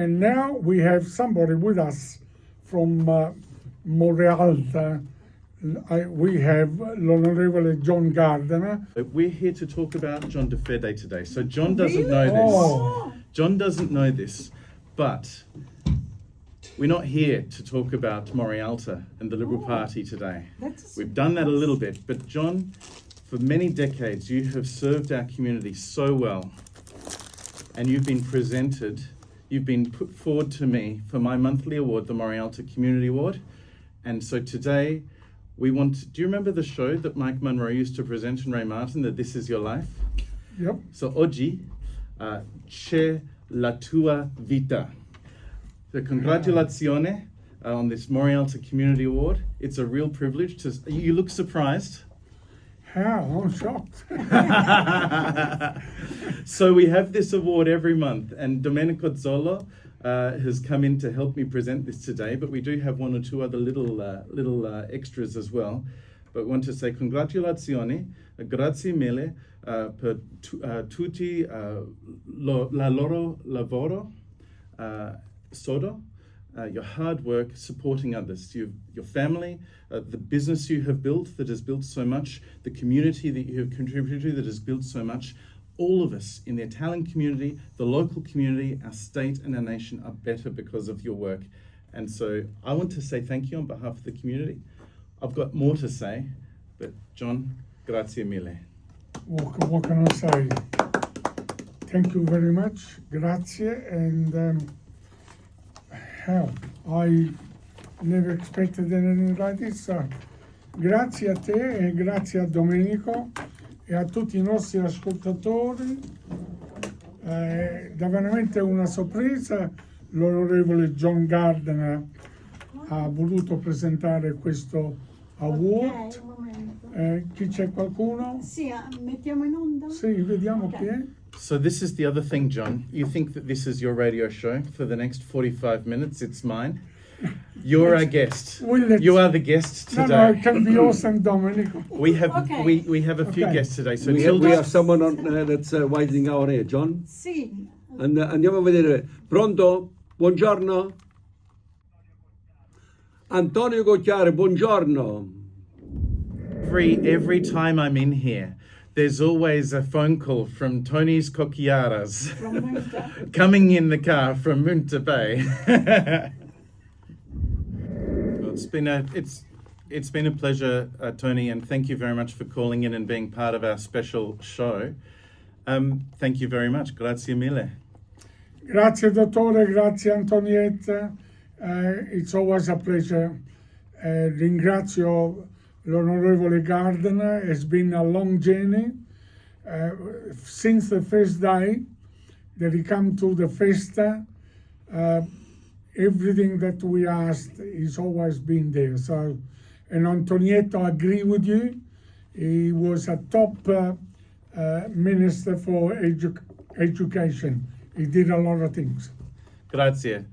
And now we have somebody with us from Montreal. We have l'Onorevole John Gardner. We're here to talk about John de Fede today. So John doesn't know this. Oh. John doesn't know this, but we're not here to talk about Morialta and the Liberal Party today. We've done that a little bit, but John, for many decades, you have served our community so well, and you've been put forward to me for my monthly award, the Morialta Community Award. And so today, do you remember the show that Mike Monroe used to present in Ray Martin, that This Is Your Life? Yep. So oggi c'è la tua vita. So congratulazione on this Morialta Community Award. It's a real privilege you look surprised. How? I'm shocked. So we have this award every month, and Domenico Zollo has come in to help me present this today, but we do have one or two other little extras as well. But I want to say congratulazioni, grazie mille per tutti la loro lavoro sodo, your hard work supporting others, your family, the business you have built that has built so much, the community that you have contributed to that has built so much. All of us in the Italian community, the local community, our state and our nation are better because of your work. And so I want to say thank you on behalf of the community. I've got more to say, but John, grazie mille. What can I say? Thank you very much. Grazie. And hell, I never expected anything like this. So, grazie a te e grazie a Domenico e a tutti i nostri ascoltatori. Da veramente una sorpresa, l'onorevole John Gardner ha voluto presentare questo award. Ok, un momento. Chi c'è qualcuno? Sì, mettiamo in onda? Sì, vediamo chi è. So this is the other thing, John. You think that this is your radio show for the next 45 minutes. It's mine. You're our guest. You are the guest today. No, it can be yours and Domenico. We have Okay. we have a few Okay. guests today. So We have someone on, that's winding our ear, John. Sì. Andiamo a vedere. Pronto? Buongiorno? Antonio Gocchiare, buongiorno. every time I'm in here, there's always a phone call from Tony's Cocchiaras coming in the car from Munta Bay. Well, it's been a pleasure, Tony, and thank you very much for calling in and being part of our special show. Thank you very much. Grazie mille. Grazie dottore, grazie Antonietta. It's always a pleasure. Ringrazio l'onorevole Gardner. It's been a long journey. Since the first day that he came to the Questa, everything that we asked is always been there. So, and Antonietta, I agree with you. He was a top minister for education. He did a lot of things. Grazie.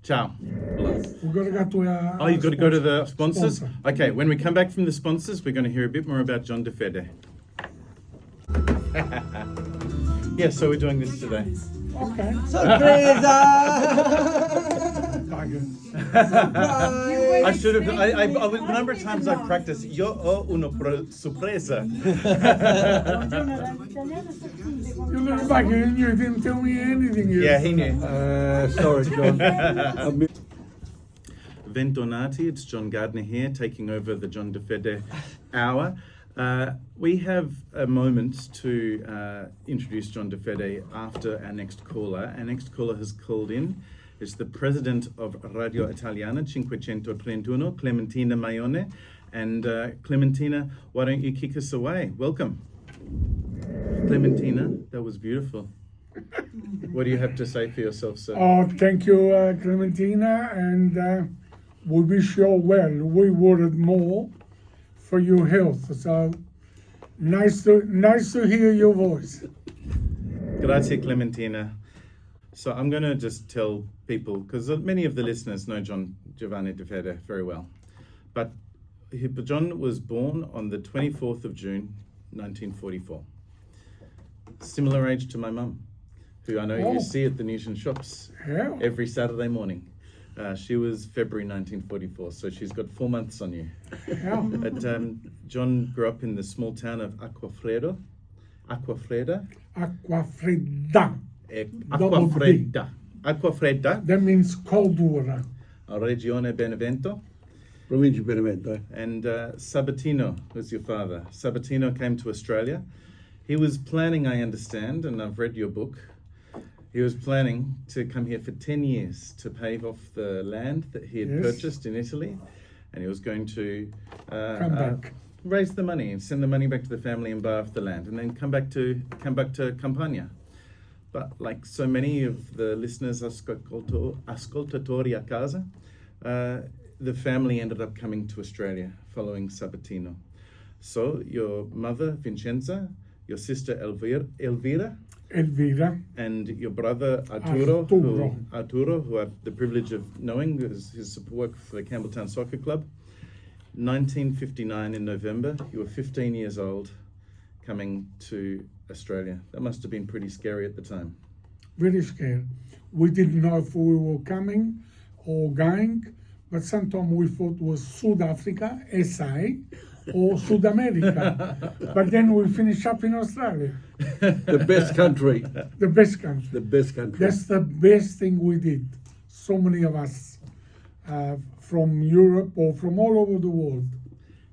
Ciao. We've got to go to our Oh, you've got to go to the sponsors? sponsor. Okay, when we come back from the sponsors, we're going to hear a bit more about John de Fede. Yeah, so we're doing this today. Okay. Sorpresa! I should have. A number of times I've practiced. Io ho una sorpresa. You look back and you didn't tell me anything. Yeah, he knew. Sorry, John. Bentornati, it's John Gardner here, taking over the John de Fede hour. We have a moment to introduce John de Fede after our next caller. Our next caller has called in. It's the president of Radio Italiana 531, Clementina Maione. And Clementina, why don't you kick us away? Welcome. Clementina, that was beautiful. What do you have to say for yourself, sir? Oh, thank you, Clementina, and we wish you well. We wanted more for your health. So nice to hear your voice. Grazie, Clementina. So I'm going to just tell people, because many of the listeners know Giovanni de Fede very well, but John was born on the 24th of June, 1944. Similar age to my mum, who I know Oh. you see at the Newton shops Yeah. every Saturday morning. She was February 1944, so she's got 4 months on you. Yeah. But John grew up in the small town of Acquafredda. Acqua fredda. Double B. Acquafredda, That means cold water. Regione Benevento. Provincia di Benevento, eh? And Sabatino was your father. Sabatino came to Australia. He was planning, I understand, and I've read your book, he was planning to come here for 10 years to pave off the land that he had Yes. purchased in Italy. And he was going to Come back. raise the money and send the money back to the family and buy off the land, and then come back to Campania. But like so many of the listeners, ascoltatori a casa, the family ended up coming to Australia following Sabatino. So your mother Vincenza, your sister Elvira, Elvira. and your brother Arturo, who I have the privilege of knowing, because his work for the Campbelltown Soccer Club. 1959 in November, you were 15 years old, coming to Australia. That must have been pretty scary at the time. Very scared. We didn't know if we were coming or going, but sometimes we thought it was South Africa, SA, or South America. But then we finished up in Australia, The best country. the best country. The best country. That's the best thing we did. So many of us from Europe or from all over the world.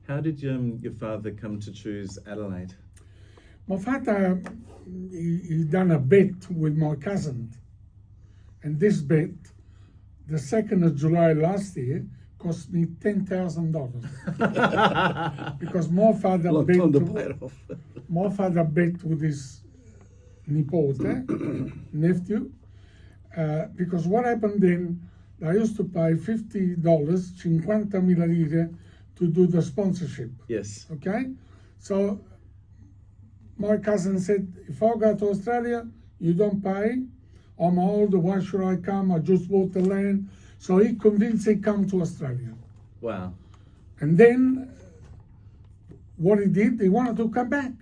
How did your father come to choose Adelaide? My father, he done a bet with my cousin. And this bet, the 2nd of July last year, cost me $10,000. Because my father Look bet, on the plate off. my father bet with his nipote, nephew. Because what happened then, I used to pay $50, 50.000 lire, to do the sponsorship. Yes. Okay? So my cousin said, if I go to Australia, you don't pay. I'm old, why should I come? I just bought the land. So he convinced me to come to Australia. Wow. And then what he did, he wanted to come back.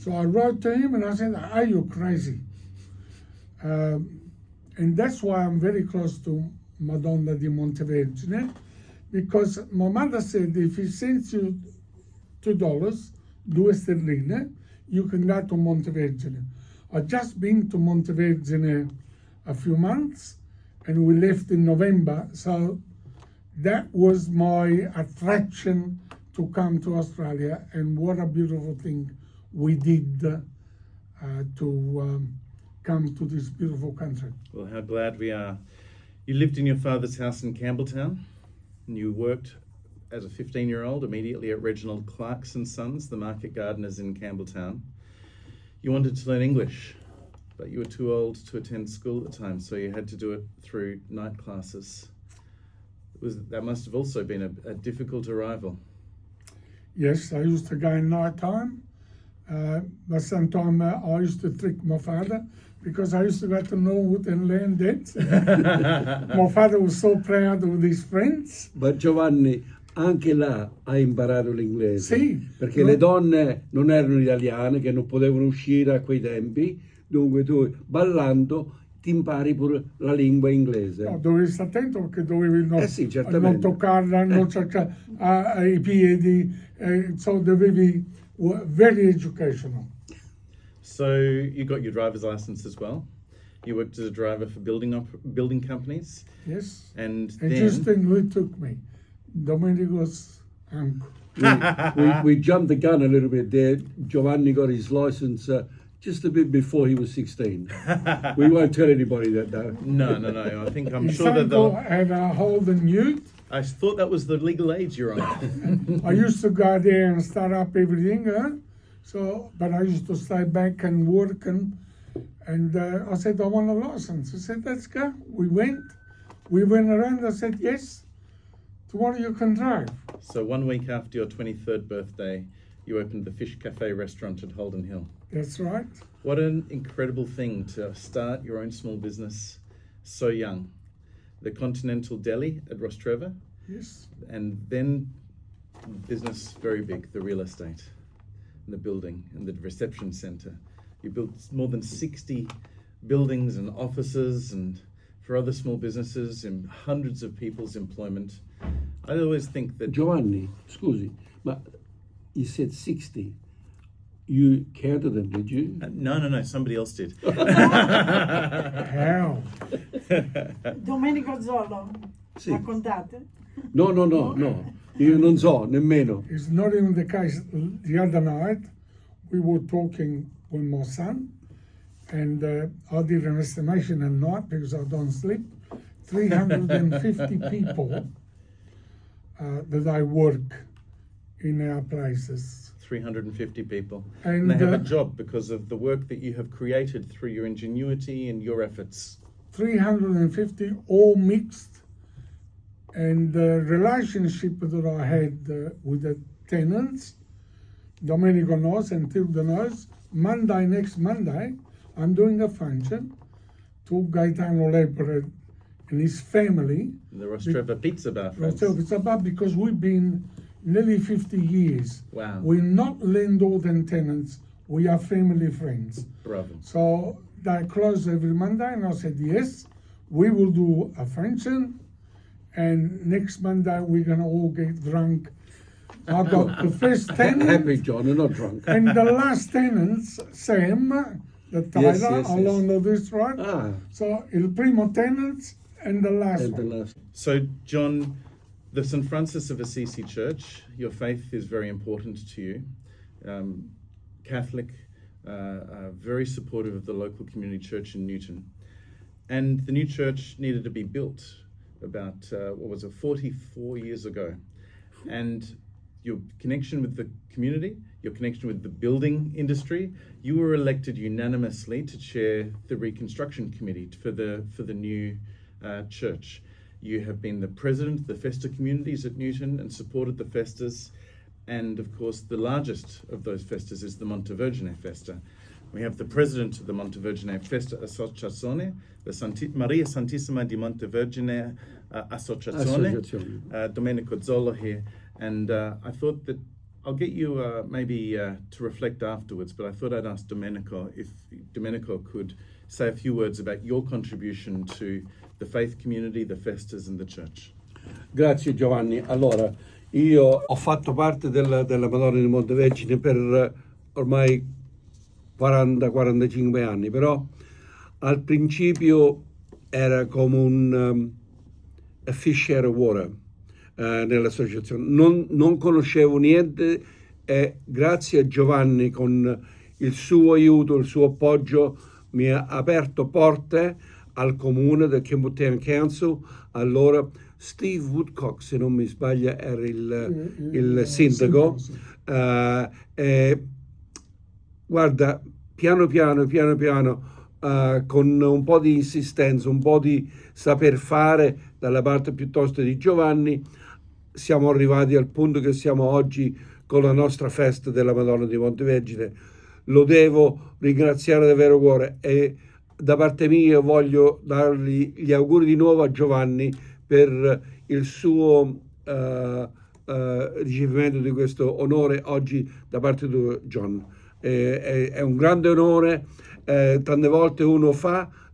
So I wrote to him and I said, are you crazy? And that's why I'm very close to Madonna di Montevergine, because my mother said if he sends you $2, 2 sterline, you can go to Montevergine. I just been to Montevergine a few months, and we left in November, so that was my attraction to come to Australia, and what a beautiful thing we did to come to this beautiful country. Well, how glad we are. You lived in your father's house in Campbelltown, and you worked as a 15-year-old immediately at Reginald Clark's and Sons, the market gardeners in Campbelltown. You wanted to learn English, but you were too old to attend school at the time, so you had to do it through night classes. That must have also been a difficult arrival. Yes, I used to go in night time, but sometimes I used to trick my father because I used to go to Norwood and learn that. My father was so proud of his friends. Ma Giovanni, anche là hai imparato l'inglese. Sì. Perché le donne non erano italiane, che non potevano uscire a quei tempi, dunque tu ballando ti impari pure la lingua inglese. No, dovevi stare attento perché dovevi sì, non certamente. toccarla, non cercare i piedi, so dovevi, very educational. So you got your driver's license as well. You worked as a driver for building companies. Yes. And And then... just think who took me. Domenico's uncle. We jumped the gun a little bit there. Giovanni got his license just a bit before he was 16. We won't tell anybody that though. No. I'm His sure that uncle they'll... had a Holden Ute. I thought that was the legal age you're on. I used to go there and start up everything, so, but I used to stay back and work, and I said, I want a license. He said, let's go. We went around, I said, yes, tomorrow you can drive. So 1 week after your 23rd birthday, you opened the Fish Cafe restaurant at Holden Hill. That's right. What an incredible thing to start your own small business so young. The Continental Deli at Rostrevor, Yes. and then business very big, the real estate, and the building, and the reception centre. You built more than 60 buildings and offices and for other small businesses and hundreds of people's employment. I always think that Giovanni, scusi, ma you said 60. You counted them, did you? no, somebody else did. How? Domenico Zolo, Sì. raccontate? No. Io non so, nemmeno. It's not even the case. The other night, we were talking with my son, and I did an estimation at night because I don't sleep. 350 people that I work in our places. 350 people. And, they have a uh, job because of the work that you have created through your ingenuity and your efforts. 350 all mixed, and the relationship that I had with the tenants, Domenico knows and Tilda knows. Next Monday, I'm doing a function to Gaetano Lepre and his family. The Rostreva Pizza Bar friends. So it's about because we've been nearly 50 years. Wow. We're not landlord and tenants. We are family friends. Bravo. So they close every Monday, and I said, yes, we will do a function, and next Monday we're going to all get drunk. I got the first tenant, Happy, John, and not drunk. and the last tenants, Sam, the Tyler, Yes. along with this, right? Ah, So il primo tenants and the last and the one. last. So, John, the St. Francis of Assisi Church, your faith is very important to you. Catholic, very supportive of the local community church in Newton. And the new church needed to be built about, 44 years ago. And your connection with the community, your connection with the building industry, you were elected unanimously to chair the reconstruction committee for the new church. You have been the president of the Festa communities at Newton and supported the Festas. And of course, the largest of those Festas is the Montevergine Festa. We have the president of the Montevergine Festa Associazione, the Maria Santissima di Montevergine Associazione, Domenico Zolo here. And I thought that I'll get you maybe to reflect afterwards, but I thought I'd ask Domenico if Domenico could say a few words about your contribution to the faith community, the Festas and the church. Grazie Giovanni. Allora, io ho fatto parte della Madonna di Montevergine per ormai 40-45 anni, però al principio era come un a fish out of water nell'associazione. Non conoscevo niente e grazie a Giovanni con il suo aiuto, il suo appoggio mi ha aperto porte al comune del Cambodia Council. Allora Steve Woodcock, se non mi sbaglio, era il sindaco. Guarda, piano piano, con un po' di insistenza, un po' di saper fare dalla parte piuttosto di Giovanni, siamo arrivati al punto che siamo oggi con la nostra festa della Madonna di Montevergine. Lo devo ringraziare davvero cuore e da parte mia voglio dargli gli auguri di nuovo a Giovanni per il suo ricevimento di questo onore oggi da parte di John. È un grande onore, tante volte uno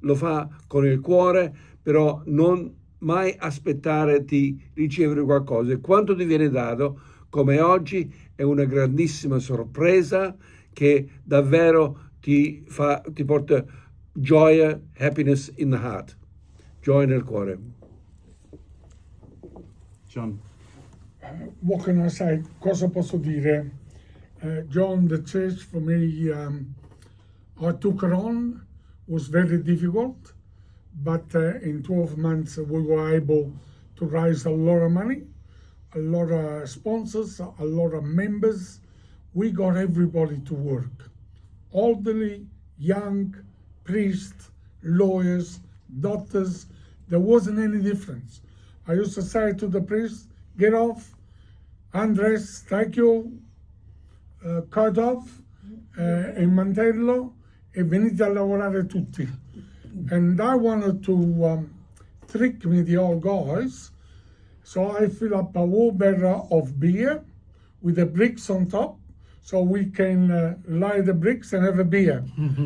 lo fa con il cuore, però non mai aspettare di ricevere qualcosa. E quanto ti viene dato, come oggi, è una grandissima sorpresa che davvero ti porta gioia, happiness in the heart, gioia nel cuore. John. What can I say? Cosa posso dire? John, the church for me, I took it on, was very difficult, but in 12 months we were able to raise a lot of money, a lot of sponsors, a lot of members. We got everybody to work. Elderly, young, priests, lawyers, doctors. There wasn't any difference. I used to say to the priest, get off, undress, take your coat off, il mantello e venite a lavorare tutti. And I wanted to trick me, the old guys, so I fill up a wheelbarrow of beer with the bricks on top, so we can lie the bricks and have a beer.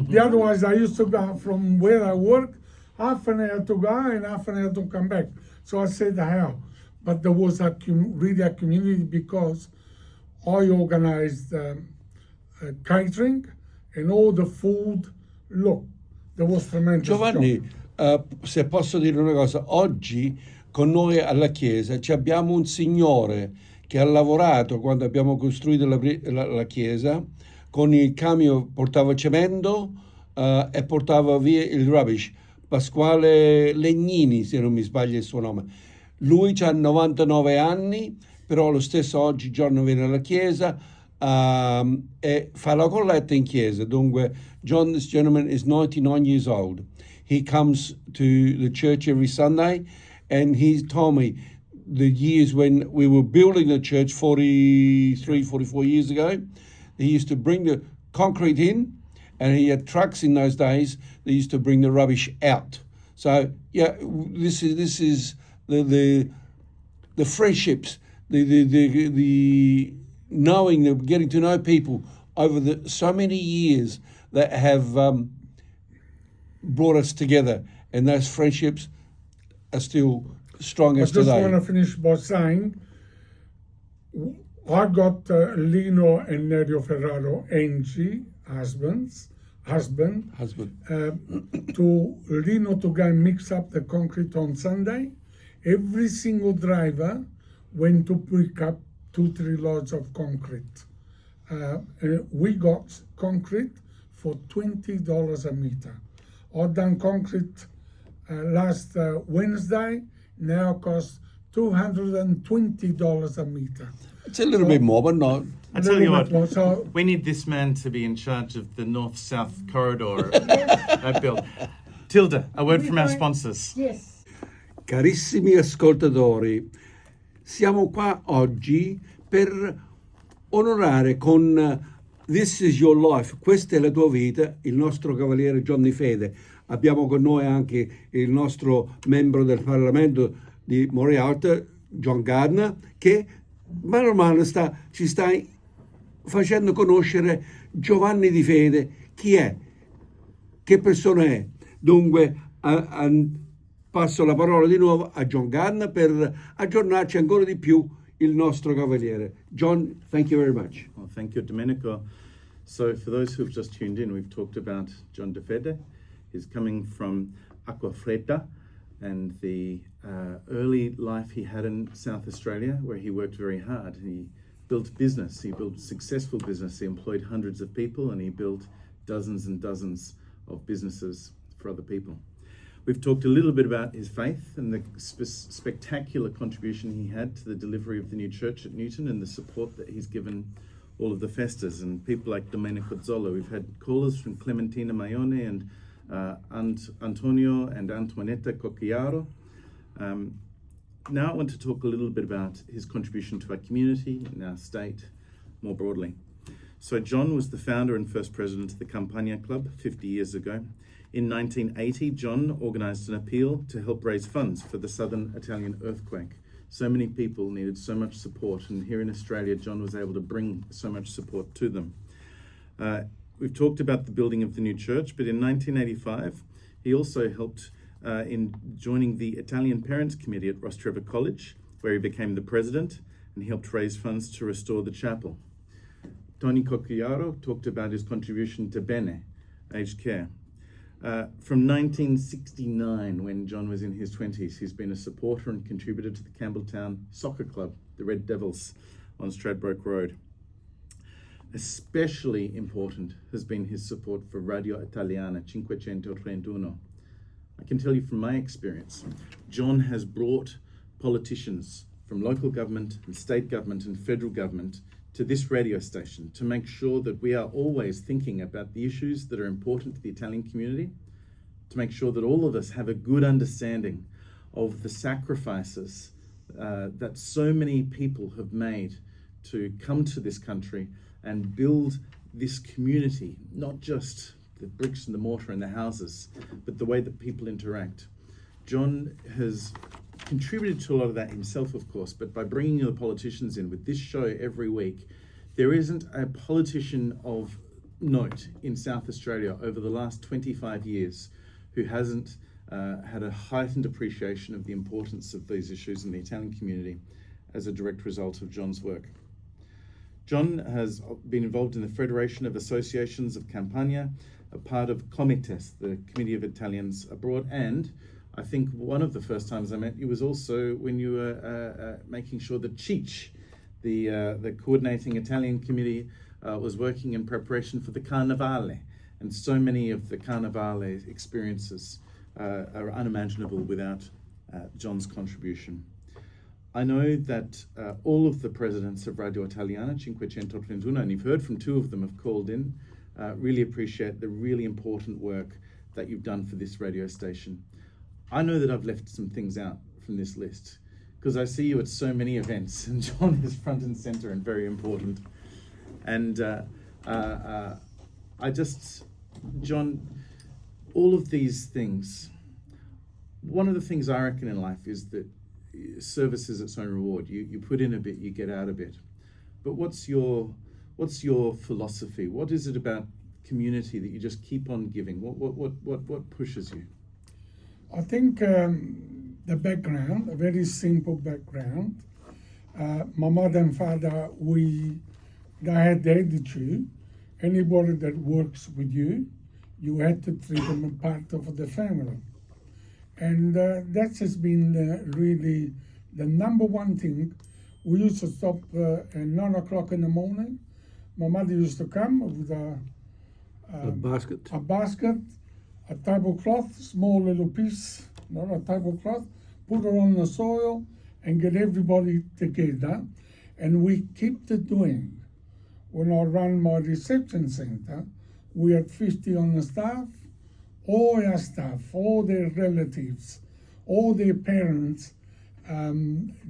The otherwise, I used to go from where I work, half an hour to go and half an hour to come back. So I said, how? But there was really a community because I organized catering and all the food. Look, there was tremendous Giovanni, job. se posso dire una cosa, oggi con noi alla Chiesa ci abbiamo un signore che ha lavorato quando abbiamo costruito la Chiesa, con il camion portava cemento e portava via il rubbish. Pasquale Legnini, se non mi sbaglio il suo nome. Lui ha 99 anni, però lo stesso oggi giorno viene alla chiesa e fa la colletta in chiesa. Dunque, John, this gentleman is 99 years old. He comes to the church every Sunday, and he told me the years when we were building the church 43, 44 years ago, he used to bring the concrete in, and he had trucks in those days that used to bring the rubbish out. So yeah, this is the friendships, the knowing, the getting to know people over so many years that have brought us together, and those friendships are still strong I as just today. want to finish by saying, I got Lino and Nerio Ferraro, Angie, husband, to Lino to go and mix up the concrete on Sunday. Every single driver went to pick up 2-3 loads of concrete. And we got concrete for $20 a meter. I done concrete last Wednesday, now costs $220 a meter. It's a little bit more, but not. I tell you what, So, we need this man to be in charge of the north-south corridor build. Tilda, a word from our sponsors. Yes. Carissimi ascoltatori, siamo qua oggi per onorare con This is Your Life, questa è la tua vita, il nostro cavaliere Johnny Fede. Abbiamo con noi anche il nostro membro del Parlamento di Morialta, John Gardner, che mano a mano ci sta facendo conoscere Giovanni di Fede. Chi è? Che persona è? Dunque passo la parola di nuovo a John Gardner per aggiornarci ancora di più il nostro cavaliere. John, thank you very much. Well, thank you, Domenico. So for those who've just tuned in, we've talked about John de Fede. He's coming from Acquafredda and the early life he had in South Australia, where he worked very hard. He built business. He built successful business. He employed hundreds of people, and he built dozens and dozens of businesses for other people. We've talked a little bit about his faith and the spectacular contribution he had to the delivery of the new church at Newton, and the support that he's given all of the Festas and people like Domenico Zollo. We've had callers from Clementina Maione and Antonio and Antoinetta Cocchiaro. Now I want to talk a little bit about his contribution to our community and our state more broadly. So John was the founder and first president of the Campania Club 50 years ago. In 1980, John organised an appeal to help raise funds for the southern Italian earthquake. So many people needed so much support, and here in Australia, John was able to bring so much support to them. We've talked about the building of the new church, but in 1985, he also helped in joining the Italian Parents Committee at Ross Trevor College, where he became the president, and he helped raise funds to restore the chapel. Tony Cocchiaro talked about his contribution to Bene, aged care. From 1969, when John was in his 20s, he's been a supporter and contributor to the Campbelltown Soccer Club, the Red Devils, on Stradbroke Road. Especially important has been his support for Radio Italiana 531. I can tell you from my experience, John has brought politicians from local government and state government and federal government to this radio station to make sure that we are always thinking about the issues that are important to the Italian community, to make sure that all of us have a good understanding of the sacrifices that so many people have made to come to this country and build this community, not just the bricks and the mortar and the houses, but the way that people interact. John has contributed to a lot of that himself, of course, but by bringing the politicians in with this show every week There isn't a politician of note in South Australia over the last 25 years who hasn't had a heightened appreciation of the importance of these issues in the Italian community as a direct result of John's work. John has been involved in the Federation of Associations of Campania, a part of Comites, the Committee of Italians Abroad, and I think one of the first times I met you was also when you were making sure that CIC, the coordinating Italian committee, was working in preparation for the Carnevale, and so many of the Carnevale experiences are unimaginable without John's contribution. I know that all of the presidents of Radio Italiana, 531, and you've heard from two of them have called in, really appreciate the really important work that you've done for this radio station. I know that I've left some things out from this list because I see you at so many events, and John is front and center and very important. And John, all of these things, one of the things I reckon in life is that service is its own reward. You put in a bit, you get out a bit. But what's your philosophy? What is it about community that you just keep on giving? What pushes you? I think the background, a very simple background. My mother and father, they had the attitude, anybody that works with you, you had to treat them as part of the family. And that has been really the number one thing. We used to stop at 9 o'clock in the morning. My mother used to come with a basket, a tablecloth, small little piece, not a tablecloth, put it on the soil and get everybody together. And we kept it doing. When I ran my reception center, we had 50 on the staff, all our staff, all their relatives, all their parents,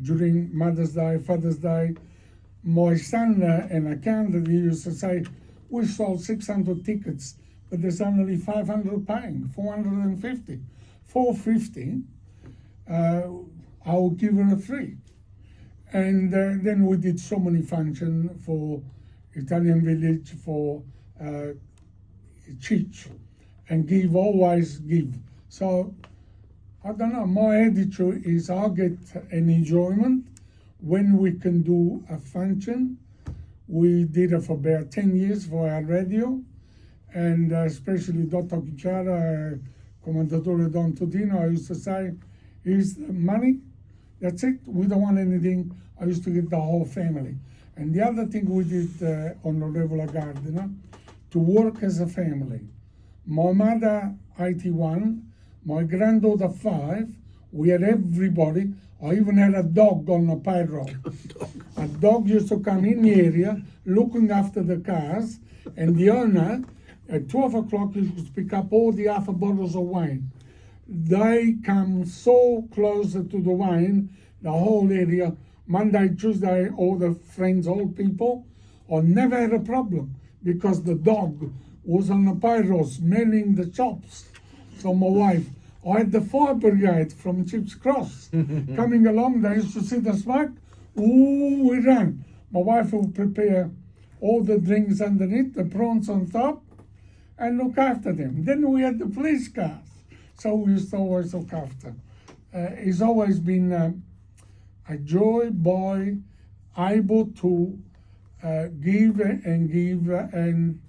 during Mother's Day, Father's Day. My son, an accountant, he used to say, we sold 600 tickets, but there's only 500 paying, 450. 450, I will give her a free. And then we did so many functions for Italian Village, for CIC, and always give. So, I don't know, my attitude is I get an enjoyment when we can do a function. We did it for about 10 years for our radio, and especially Dr. Chiara, Commendatore Don Todino, I used to say, here's the money, that's it, we don't want anything. I used to get the whole family. And the other thing we did on the regular gardener, to work as a family. My mother, 81, my granddaughter, 5, we had everybody. I even had a dog on the payroll. A dog used to come in the area looking after the cars, and the owner, at 12 o'clock, used to pick up all the half bottles of wine. They come so close to the wine, the whole area, Monday, Tuesday, all the friends, all people, I never had a problem because the dog was on the payroll smelling the chops. So my wife, I had the fire brigade from Chips Cross coming along. They used to see the smoke. Ooh, we ran. My wife would prepare all the drinks underneath, the prawns on top, and look after them. Then we had the police cars. So we used to always look after. It's always been a joy, boy, able to give and give. And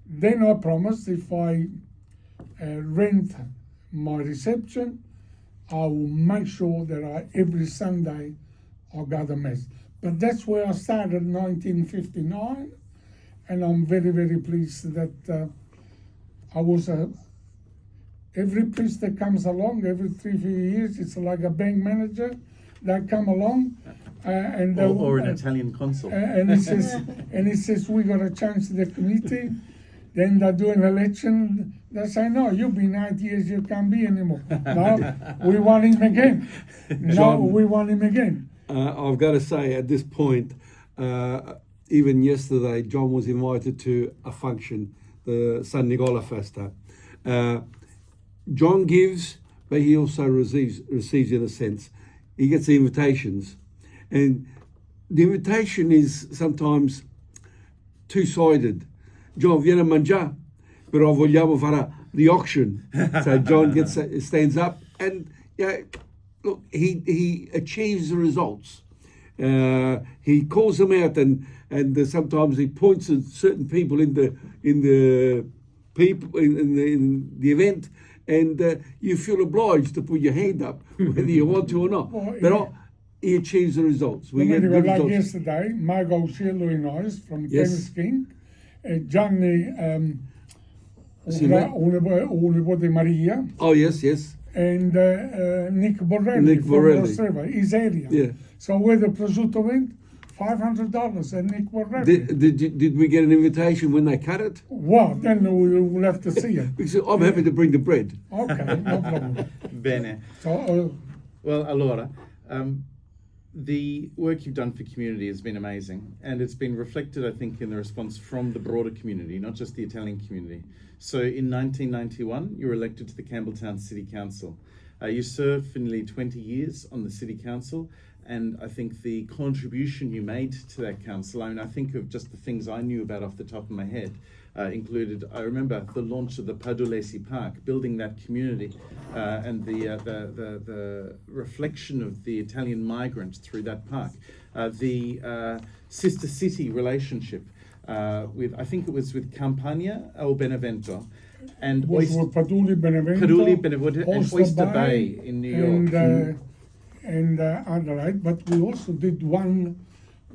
then I promised if I rent my reception, I will make sure that every Sunday I got a mass. But that's where I started in 1959, and I'm very, very pleased that I was every priest that comes along, every 3-4 years, it's like a bank manager that come along. Or an Italian consul. And he says, we got to change the committee. Then they do an election. They say, no, you've been 8 years, you can't be anymore. No, we want him again. No, we want him again. I've got to say, at this point, even yesterday, John was invited to a function, the San Nicola Festa. John gives, but he also receives in a sense. He gets the invitations. And the invitation is sometimes two-sided. John, vieni a mangiare, però vogliamo fare the auction. So John stands up, and look, he achieves the results. He calls them out, and sometimes he points at certain people in the event, and you feel obliged to put your hand up whether you want to or not. But he achieves the results. We get good like results. yesterday, Margot Cielo in Oz from Yes. Tennis King, Gianni Simo. Univote Maria, Oh yes, and Nick Borrelli Nick from Borrelli. Australia, his area. Yeah. So where the prosciutto went, $500, and Nick Borrelli. Did we get an invitation when they cut it? Well, then we will have to see it. Because I'm happy to bring the bread. Okay, no problem. Bene. So, Well, allora, the work you've done for community has been amazing, and it's been reflected, I think, in the response from the broader community, not just the Italian community. So in 1991, you were elected to the Campbelltown City Council. You served for nearly 20 years on the City Council, and I think the contribution you made to that council, I mean, I think of just the things I knew about off the top of my head, included, I remember the launch of the Padulesi Park, building that community, and the reflection of the Italian migrants through that park. The sister city relationship with, I think it was with Campania or Benevento, and was with Paduli Benevento, and Oyster Bay in New York. And Adelaide, but we also did one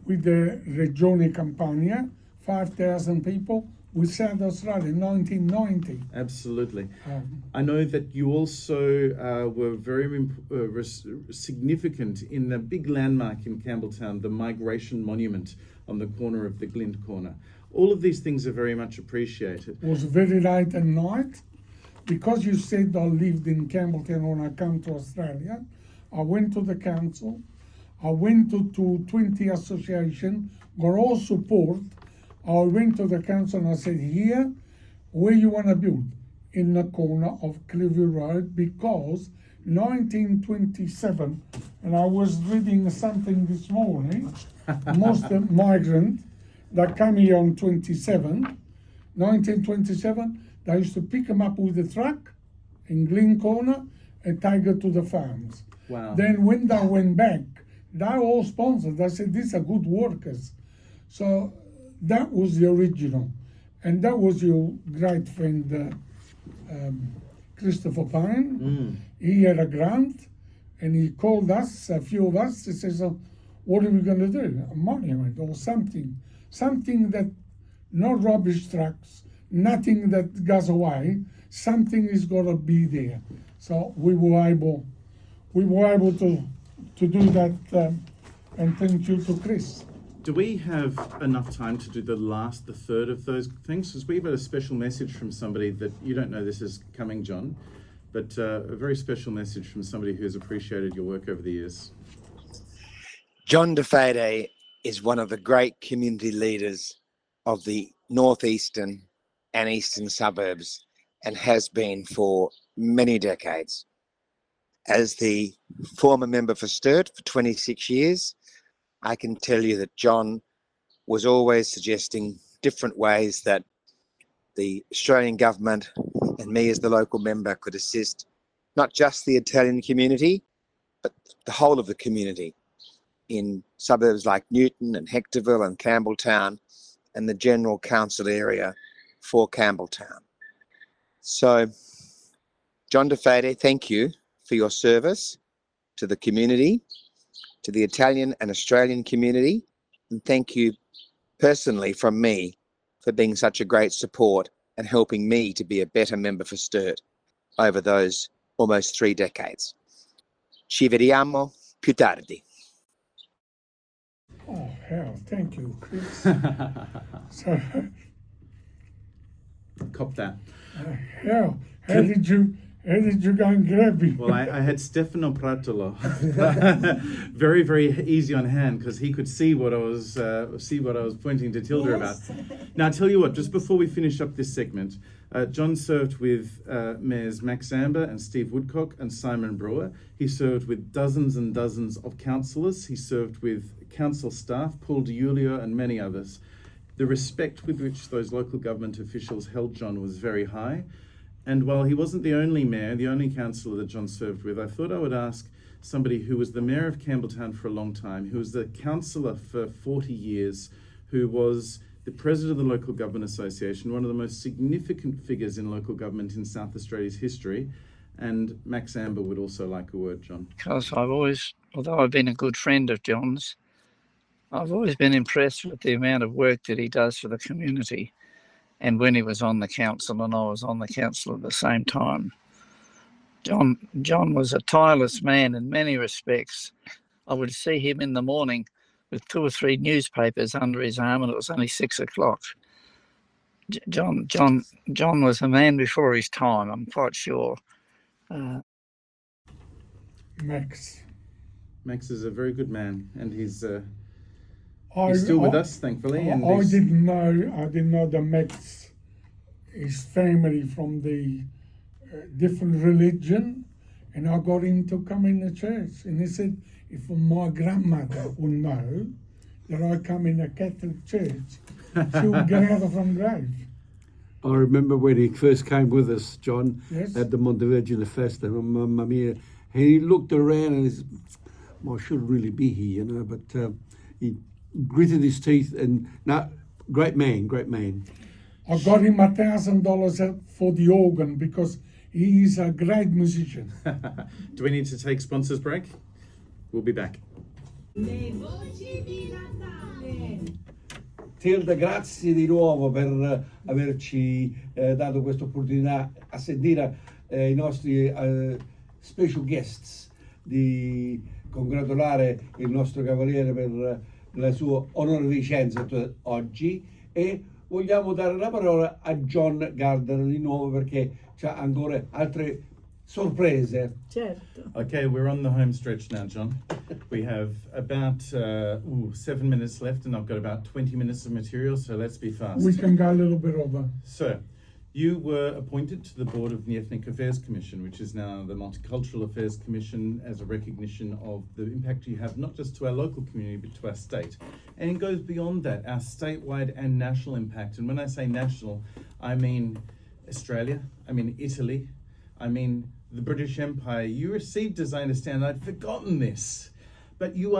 with the Regione Campania, 5,000 people, with South Australia in 1990. Absolutely. I know that you also were very significant in the big landmark in Campbelltown, the Migration Monument on the corner of the Glint Corner. All of these things are very much appreciated. It was very late at night. Because you said I lived in Campbelltown when I come to Australia, I went to the council, I went to 20 associations, got all support. I went to the council and I said, here, where you want to build? In the corner of Clearview Road, because 1927, and I was reading something this morning, most migrant that came here on 1927, they used to pick them up with a truck in Glyn Corner and take it to the farms. Wow. Then when they went back, they all sponsored. They said, these are good workers. So that was the original. And that was your great friend, Christopher Pine. He had a grant, and he called us, a few of us. He says, so what are we going to do? A monument or something. Something that, no rubbish trucks, nothing that goes away. Something is got to be there. So we were able to do that, and thank you to Chris. Do we have enough time to do the third of those things? Because we've got a special message from somebody that you don't know this is coming, John, but a very special message from somebody who's appreciated your work over the years. John De Fede is one of the great community leaders of the northeastern and eastern suburbs, and has been for many decades. As the former member for Sturt for 26 years, I can tell you that John was always suggesting different ways that the Australian government and me as the local member could assist not just the Italian community, but the whole of the community in suburbs like Newton and Hectorville and Campbelltown and the general council area for Campbelltown. So, John De Fede, thank you for your service to the community, to the Italian and Australian community, and thank you personally from me for being such a great support and helping me to be a better member for Sturt over those almost 3 decades. Ci vediamo più tardi. Oh, hell, thank you, Chris. So, Cop that. hell, how did you go and grab him? Well, I had Stefano Pratolo, very, very easy on hand, because he could see what I was pointing to Tilda about. Now, I tell you what, just before we finish up this segment, John served with Mayors Max Amber and Steve Woodcock and Simon Brewer. He served with dozens and dozens of councillors. He served with council staff, Paul DiUlio and many others. The respect with which those local government officials held John was very high. And while he wasn't the only mayor, the only councillor that John served with, I thought I would ask somebody who was the mayor of Campbelltown for a long time, who was the councillor for 40 years, who was the president of the Local Government Association, one of the most significant figures in local government in South Australia's history. And Max Amber would also like a word, John. Because I've always, although I've been a good friend of John's, I've always been impressed with the amount of work that he does for the community. And when he was on the council and I was on the council at the same time, John was a tireless man in many respects. I would see him in the morning with 2 or 3 newspapers under his arm, and it was only 6 o'clock. John was a man before his time, I'm quite sure. Max. Max is a very good man, and he's still with us, thankfully. And I didn't know that Max, his family from the different religion, and I got him to come in the church. And he said, if my grandmother would know that I come in a Catholic church, she would get out of the grave. I remember when he first came with us, John, Yes. at the Montevirgine Festa, Mamma Mia. He looked around and he said, well, I should really be here, but he gritted his teeth and, no, great man. I got him $1,000 for the organ because he is a great musician. Do we need to take sponsors break? We'll be back. Tilda, grazie di nuovo per averci dato questa opportunità a sentire i nostri special guests, di congratulare il nostro cavaliere per la sua onorificenza oggi, e vogliamo dare la parola a John Gardner di nuovo perché c'ha ancora altre sorprese. Certo. Okay, we're on the home stretch now, John. We have about 7 minutes left, and I've got about 20 minutes of material, so let's be fast. We can go a little bit over. So, you were appointed to the board of the Ethnic Affairs Commission, which is now the Multicultural Affairs Commission, as a recognition of the impact you have not just to our local community but to our state. And it goes beyond that, our statewide and national impact. And when I say national, I mean Australia, I mean Italy, I mean the British Empire. You received, as I understand, I'd forgotten this, but you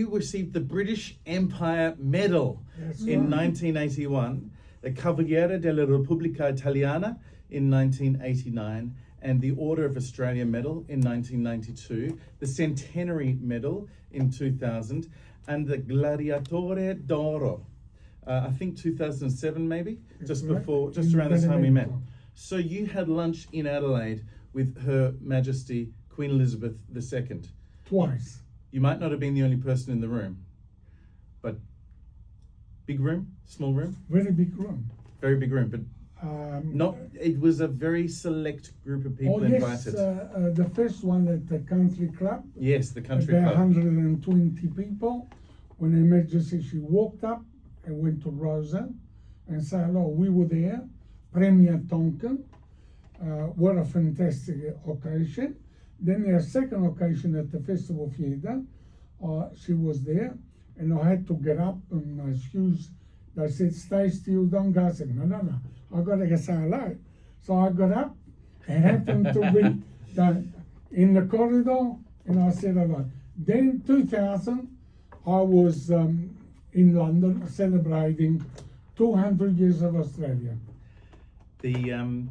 received the British Empire Medal in 1981, the Cavaliere della Repubblica Italiana in 1989, and the Order of Australia Medal in 1992, the Centenary Medal in 2000, and the Gladiatore d'Oro, I think 2007 maybe, just around the time we met. So you had lunch in Adelaide with Her Majesty Queen Elizabeth II. Twice. You might not have been the only person in the room, but big room, small room? Very big room. Very big room, but it was a very select group of people invited. The first one at the country club. Yes, the country about club. 120 people. When Her Majesty, she walked up and went to Rosa and said hello. We were there. Premier Tonkin. What a fantastic occasion. Then the second occasion at the Festival Theatre, she was there, and I had to get up and my excuse. They said, stay still, don't go. I said, no, I got to say hello. So I got up and happened to be in the corridor, and I said hello. Then 2000, I was in London celebrating 200 years of Australia. The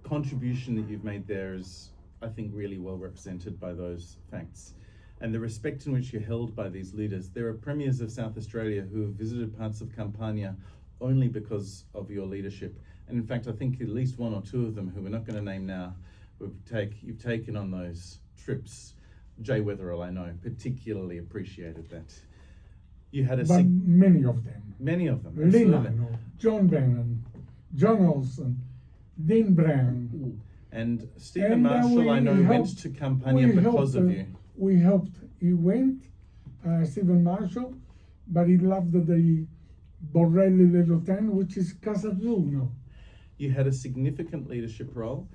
contribution that you've made there is, I think, really well represented by those facts. And the respect in which you're held by these leaders. There are premiers of South Australia who have visited parts of Campania only because of your leadership. And in fact, I think at least 1 or 2 of them, who we're not going to name now, you've taken on those trips. Jay Weatherall, I know, particularly appreciated that. You had many of them. Many of them. Lee Absolutely. Lionel, John Bannon, John Olson, Dean Brown. And Stephen Marshall, I know, went to Campania because of you. We helped. He went, Stephen Marshall, but he loved the Borrelli little town, which is Casazuno. You had a significant leadership role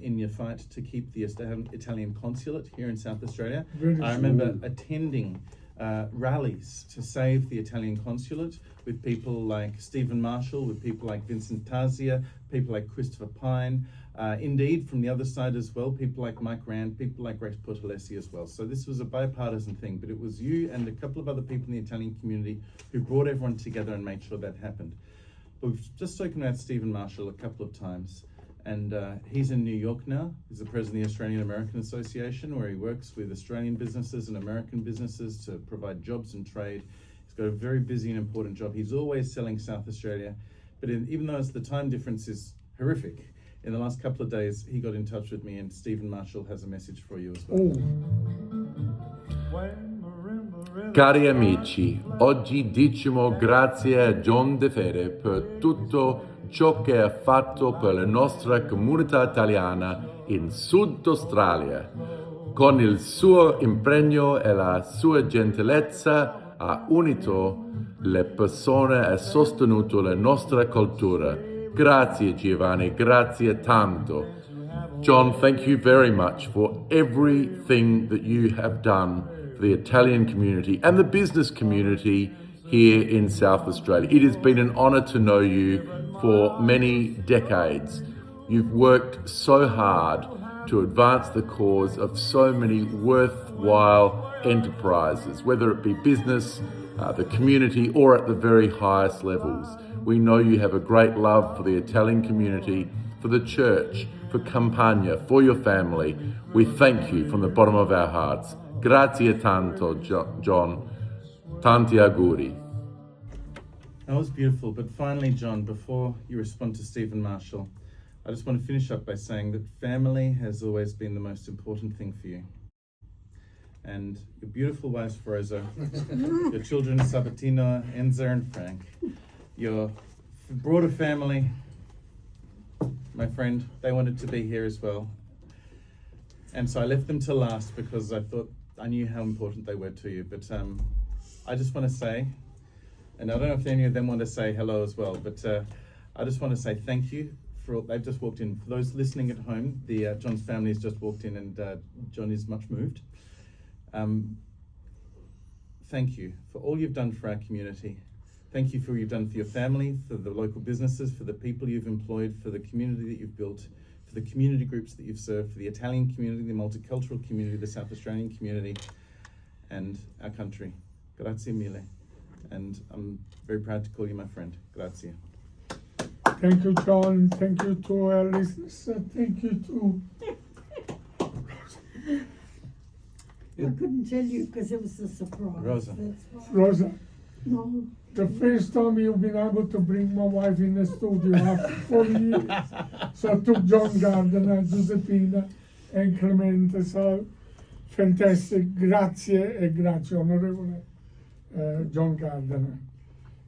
in your fight to keep the Italian consulate here in South Australia. I remember attending rallies to save the Italian consulate with people like Stephen Marshall, with people like Vincent Tazia, people like Christopher Pine, indeed from the other side as well, people like Mike Rand, people like Rex Portalesi as well. So this was a bipartisan thing, but it was you and a couple of other people in the Italian community who brought everyone together and made sure that happened. We've just spoken about Stephen Marshall a couple of times, and he's in New York now. He's the president of the Australian American Association, where he works with Australian businesses and American businesses to provide jobs and trade. He's got a very busy and important job. He's always selling South Australia, but even though the time difference is horrific, in the last couple of days he got in touch with me, and Stephen Marshall has a message for you as well. Cari amici, oggi diciamo grazie a John De Fede per tutto ciò che ha fatto per la nostra comunità italiana in Sud Australia. Con il suo impegno e la sua gentilezza ha unito le persone e sostenuto la nostra cultura. Grazie Giovanni, grazie tanto. John, thank you very much for everything that you have done for the Italian community and the business community here in South Australia. It has been an honour to know you for many decades. You've worked so hard to advance the cause of so many worthwhile enterprises, whether it be business, the community, or at the very highest levels. We know you have a great love for the Italian community, for the church, for Campania, for your family. We thank you from the bottom of our hearts. Grazie tanto, John. Tanti auguri. That was beautiful. But finally, John, before you respond to Stephen Marshall, I just want to finish up by saying that family has always been the most important thing for you. And your beautiful wife, Rosa, your children, Sabatino, Enzo, and Frank, your broader family, my friend, they wanted to be here as well. And so I left them till last because I knew how important they were to you. But I just want to say, and I don't know if any of them want to say hello as well, but I just want to say thank you for all, they've just walked in. For those listening at home, John's family has just walked in, and John is much moved. Thank you for all you've done for our community. Thank you for what you've done for your family, for the local businesses, for the people you've employed, for the community that you've built, for the community groups that you've served, for the Italian community, the multicultural community, the South Australian community, and our country. Grazie mille. And I'm very proud to call you my friend. Grazie. Thank you, John. Thank you to our listeners. Thank you to... I couldn't tell you because it was a surprise. Rosa. That's why. Rosa, No. the first time you've been able to bring my wife in the studio after 40 years. So I took John Gardner, Giuseppina, and Clemente. So fantastic. Grazie e grazie, onorevole John Gardner.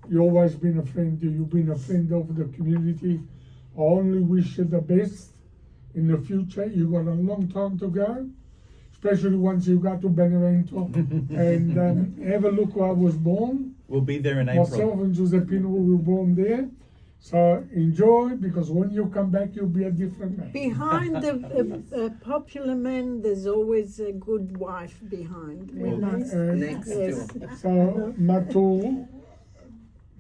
You've always been a friend. You've been a friend of the community. I only wish you the best in the future. You've got a long time to go, especially once you got to Benevento. And have a look where I was born. We'll be there in April. Myself and Giuseppino were born there. So enjoy, because when you come back, you'll be a different man. Behind the popular man, there's always a good wife behind. Next Yes. So, ma tu,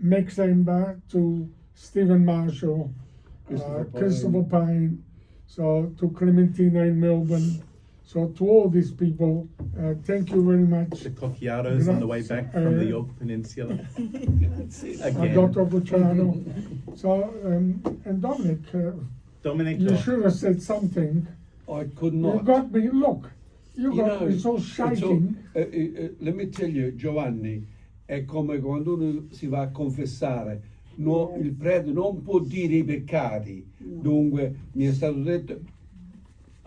Mexemba, to Stephen Marshall, Christopher Pine, so to Clementina in Melbourne, so to all these people, thank you very much. The Cocchiatos on the way back from the York Peninsula. Dr. Bucciano. So, and Dominic, Dominic, you should have said something. I could You not. got me, look, you got know, me so shaking. Let me tell you, Giovanni, è come quando uno si va a confessare, no, il prete non può dire i peccati. Dunque, mi è stato detto,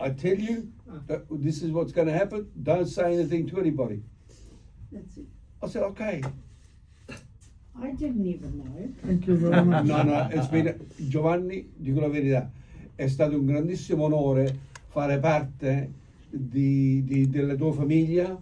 I tell you, that this is what's going to happen, don't say anything to anybody. That's it. I said, okay. I didn't even know. Thank you very much. No, it's been, Giovanni, dico la verità, è stato un grandissimo onore fare parte della tua famiglia.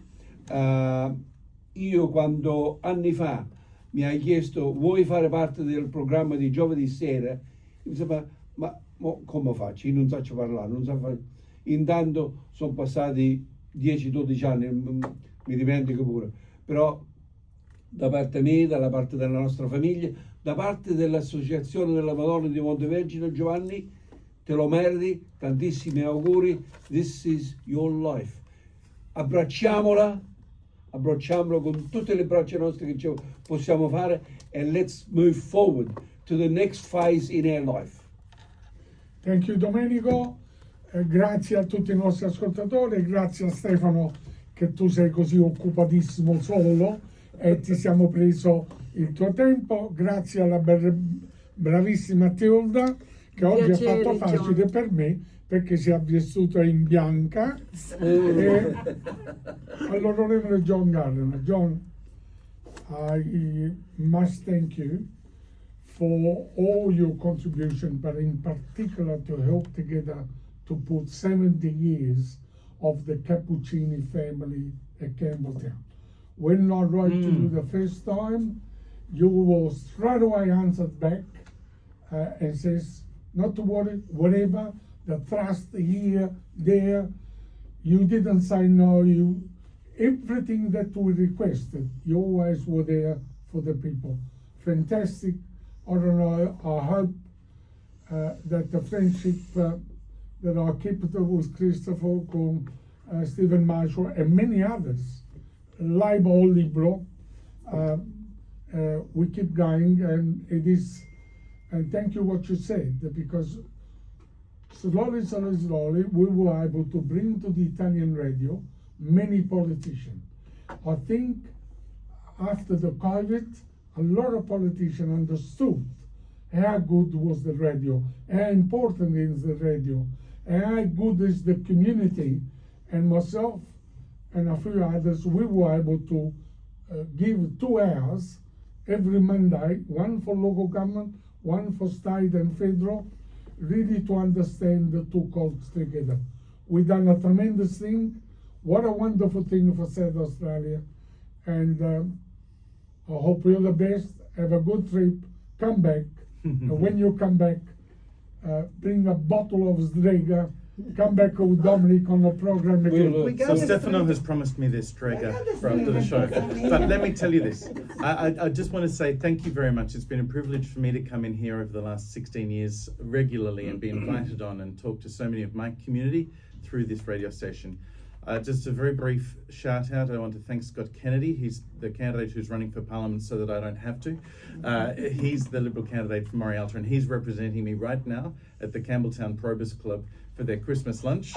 Io quando anni fa mi hai chiesto vuoi fare parte del programma di giovedì sera, mi sembra, ma come faccio? Io non so parlare, non so fare. Intanto sono passati 10-12 anni, mi dimentico pure, però da parte mia, dalla parte della nostra famiglia, da parte dell'Associazione della Madonna di Montevergine, Giovanni, te lo meriti, tantissimi auguri, this is your life. Abbracciamola con tutte le braccia nostre che possiamo fare, and let's move forward to the next phase in our life. Thank you Domenico, grazie a tutti i nostri ascoltatori, grazie a Stefano che tu sei così occupatissimo solo e ti siamo preso il tuo tempo, grazie alla bravissima Tilda che oggi ha fatto facile John. per me perché si è vestita in bianca e all'onorevole John Gardner. John, I must thank you for all your contribution, but in particular to help together to put 70 years of the Cappuccini family at Campbelltown. When I wrote to you the first time, you will straight away answered back and says, not to worry, whatever, the trust here, there. You didn't say no, everything that we requested, you always were there for the people. Fantastic. I don't know, I hope that the friendship that I kept with Christopher, con Stephen Marshall and many others, Live All Libro, we keep going, and it is, and thank you what you said, because slowly we were able to bring to the Italian radio many politicians. I think after the COVID, a lot of politicians understood how good was the radio, how important is the radio, how good is the community, and myself and a few others, we were able to give 2 hours every Monday, one for local government, one for state and federal, really to understand the two cultures together. We've done a tremendous thing. What a wonderful thing for South Australia. And I hope you're the best. Have a good trip. Come back. And when you come back, bring a bottle of Strega. Come back with Dominic on the program again. So Stefano has promised me this Strega for after the show. But let me tell you this. I just want to say thank you very much. It's been a privilege for me to come in here over the last 16 years regularly and be invited on and talk to so many of my community through this radio station. Just a very brief shout out. I want to thank Scott Kennedy. He's the candidate who's running for Parliament so that I don't have to. He's the Liberal candidate for Morialta, and he's representing me right now at the Campbelltown Probus Club for their Christmas lunch,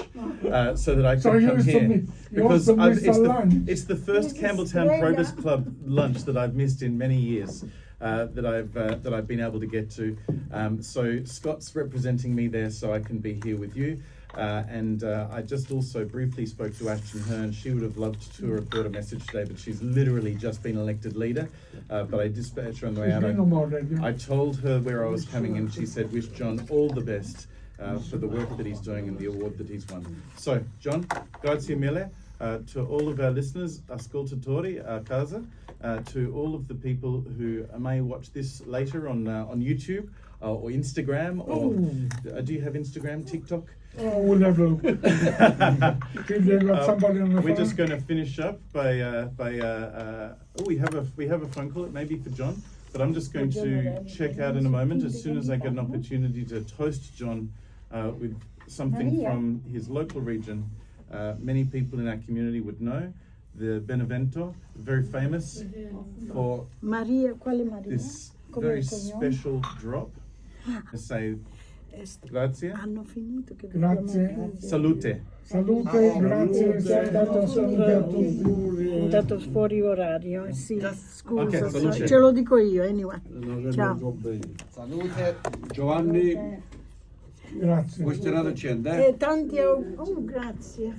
so that I can come here. Because it's the first Campbelltown Probus Club lunch that I've missed in many years. That I've been able to get to. So Scott's representing me there, so I can be here with you. And I just also briefly spoke to Ashton Hearn. She would have loved to record a message today, but she's literally just been elected leader. But I dispatched her on the way out. I told her where I was coming, and she said, wish John all the best for the work that he's doing and the award that he's won. So, John, grazie mille. To all of our listeners, ascoltatori a casa, to all of the people who may watch this later on YouTube or Instagram, or do you have Instagram, TikTok? Oh, we'll have a look. We're just going to finish up by we have a phone call. It may be for John, but I'm just going to check out in a moment as soon as I get an opportunity to toast John with something from his local region. Many people in our community would know the Benevento, very famous for this very special drop. I say grazie. Hanno finito che Grazie. Salute. Salute, grazie. Ho dato fuori orario, sì, scusa, Ok, salute. ce lo dico io, anyway. Ciao. Salute, Giovanni. Grazie. Questa è una docenda, E tanti grazie.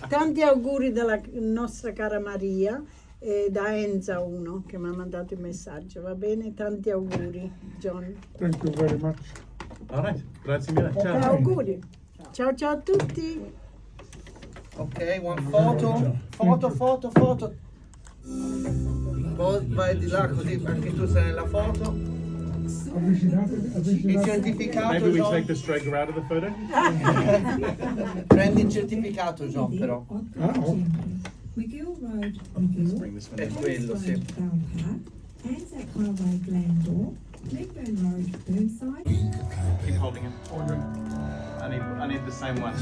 Tanti auguri dalla nostra cara Maria e da Enza uno che mi ha mandato il messaggio, va bene? Tanti auguri, John. Thank you very much. All right, grazie mille. Ciao. Auguri. Ciao ciao a tutti. Ok, one foto. Poi vai di là così anche tu sei nella foto. Il certificato, Maybe we John. take the Strega out of the photo. Prendi il certificato, John, però. McGill Road, Let's McGill, bring this one È in. quello, Road, sì. Bell Park, Anzac Highway, Glandore, Legburn Road, Burnside. Keep holding it. I need the same one.